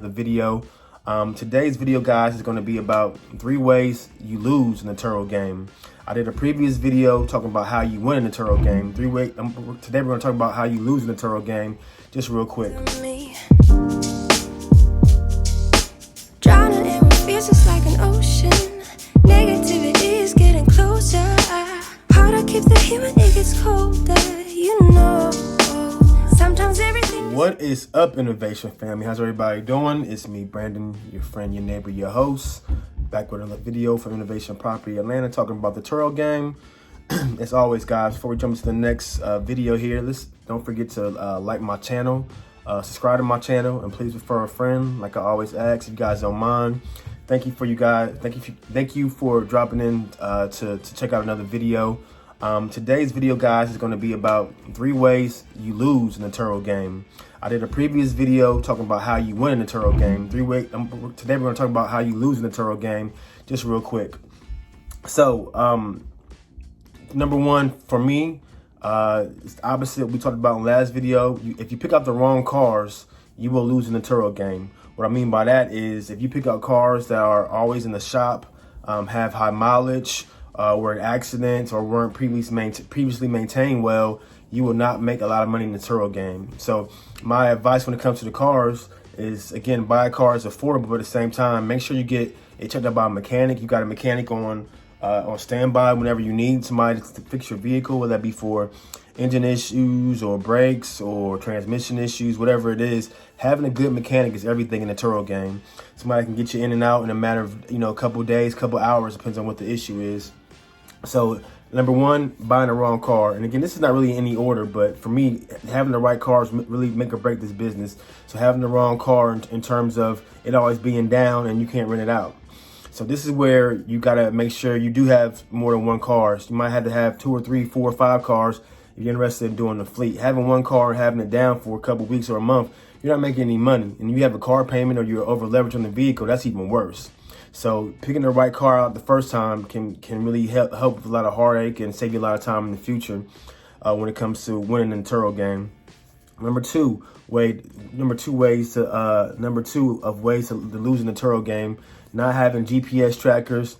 the video. Today's video, guys, is going to be about 3 ways you lose in the Turo game. I did a previous video talking about how you win in the Turo game. Today we're going to talk about how you lose in the Turo game, just real quick. Drowning in what feels just like an ocean. Negativity is getting closer. Hard to keep the heat when it gets colder. You know, sometimes everything. What is up, Innovation family? How's everybody doing? It's me, Brandon, your friend, your neighbor, your host, back with another video from Innovation Property Atlanta, talking about the Turo game. As always, guys, before we jump into the next video here, don't forget to like my channel, subscribe to my channel, and please refer a friend. Like I always ask, if you guys don't mind. Thank you for you guys. Thank you for dropping in to check out another video. Today's video, guys, is going to be about 3 ways you lose in the Turo game. I did a previous video talking about how you win in the Turo game. Today we're going to talk about how you lose in the Turo game, just real quick. So, number one for me, it's the opposite we talked about in the last video. If you pick out the wrong cars, you will lose in the Turo game. What I mean by that is if you pick out cars that are always in the shop, have high mileage, were in accidents, or weren't previously maintained well, you will not make a lot of money in the Turo game. So my advice when it comes to the cars is, again, buy a car that's affordable, but at the same time, make sure you get it checked out by a mechanic. You got a mechanic on standby whenever you need somebody to fix your vehicle, whether that be for engine issues or brakes or transmission issues, whatever it is. Having a good mechanic is everything in the Turo game. Somebody can get you in and out in a matter of, a couple days, couple hours, depends on what the issue is. So number one, buying the wrong car. And again, this is not really in any order, but for me, having the right cars really make or break this business. So having the wrong car in terms of it always being down and you can't rent it out. So this is where you got to make sure you do have more than one car. So you might have to have 2 or 3, 4 or 5 cars if you're interested in doing the fleet. Having one car and having it down for a couple weeks or a month, you're not making any money. And you have a car payment or you're over leveraged on the vehicle, that's even worse. So picking the right car out the first time can really help with a lot of heartache and save you a lot of time in the future when it comes to winning in the Turo game. Number two of ways to lose in the Turo game: not having GPS trackers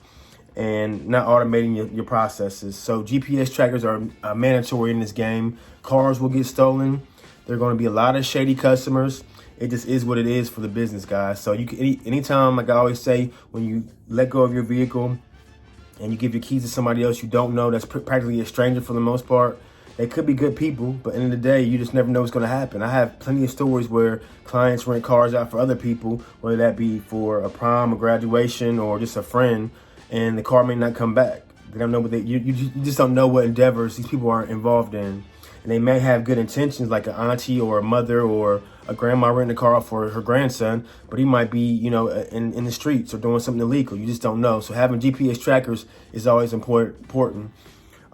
and not automating your processes. So GPS trackers are mandatory in this game. Cars will get stolen. There are going to be a lot of shady customers. It just is what it is for the business, guys. So you can anytime, like I always say, when you let go of your vehicle and you give your keys to somebody else you don't know, that's practically a stranger for the most part. They could be good people, but at the end of the day, you just never know what's going to happen. I have plenty of stories where clients rent cars out for other people, whether that be for a prom, a graduation, or just a friend, and the car may not come back. They don't know what you just don't know what endeavors these people are involved in. And they may have good intentions, like an auntie or a mother or a grandma renting a car out for her grandson, but he might be, in the streets or doing something illegal. You just don't know. So having GPS trackers is always important.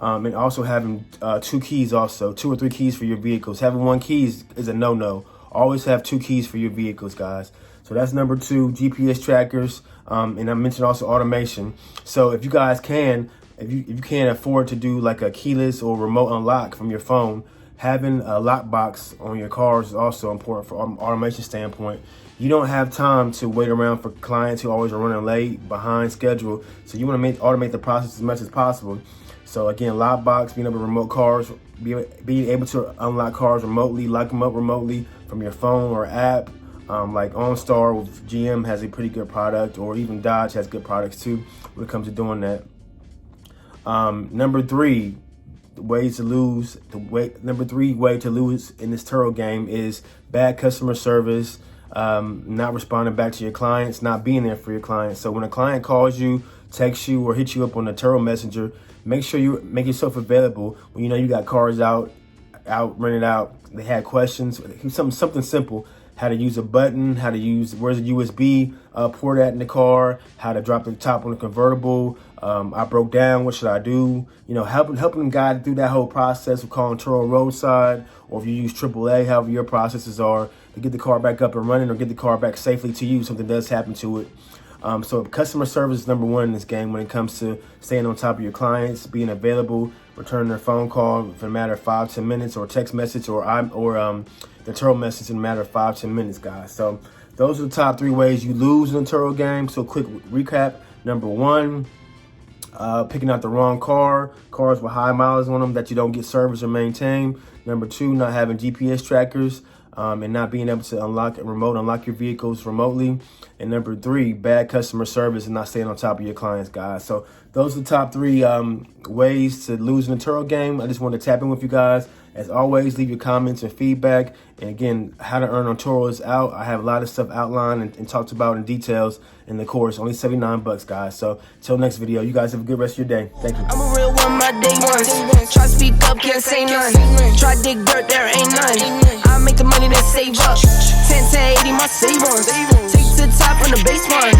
And also having 2 keys, also 2 or 3 keys for your vehicles. Having 1 key is a no-no. Always have 2 keys for your vehicles, guys. So that's number 2, GPS trackers. And I mentioned also automation. So if you guys can, if you can't afford to do like a keyless or remote unlock from your phone, having a lockbox on your cars is also important from an automation standpoint. You don't have time to wait around for clients who always are running late, behind schedule. So you want to automate the process as much as possible. So again, lockbox, being able to remote cars, being able to unlock cars remotely, lock them up remotely from your phone or app. Like OnStar with GM has a pretty good product, or even Dodge has good products too when it comes to doing that. Number 3 way to lose in this Turo game is bad customer service, not responding back to your clients, not being there for your clients. So when a client calls you, texts you, or hits you up on the Turo Messenger, make sure you make yourself available when you got cars out, rented out. They had questions, something simple. How to use a button, where's the USB port at in the car, how to drop the top on the convertible. I broke down, what should I do? Helping them guide through that whole process of calling Turo roadside, or if you use AAA, however your processes are, to get the car back up and running or get the car back safely to you if something does happen to it. So customer service is number 1 in this game when it comes to staying on top of your clients, being available, returning their phone call for a matter of 5-10 minutes, or text message, or the Turo message in a matter of 5-10 minutes, guys. So those are the top 3 ways you lose in the Turo game. So quick recap. Number 1, picking out the wrong cars with high mileage on them that you don't get service or maintain. Number 2, not having GPS trackers and not being able to unlock your vehicles remotely. And number 3, bad customer service and not staying on top of your clients, guys. So those are the top 3 ways to lose in the Turo game. I just want to tap in with you guys. As always, leave your comments and feedback. And again, how to earn on Turo is out. I have a lot of stuff outlined and talked about in details in the course. Only $79, guys. So till next video, you guys have a good rest of your day. Thank you. I'm a real one, my day ones. Try to speak up, can't say none. Try to dig dirt, there ain't none. I make the money that save up. 10 to 80, my save on. Take to the top on the base one.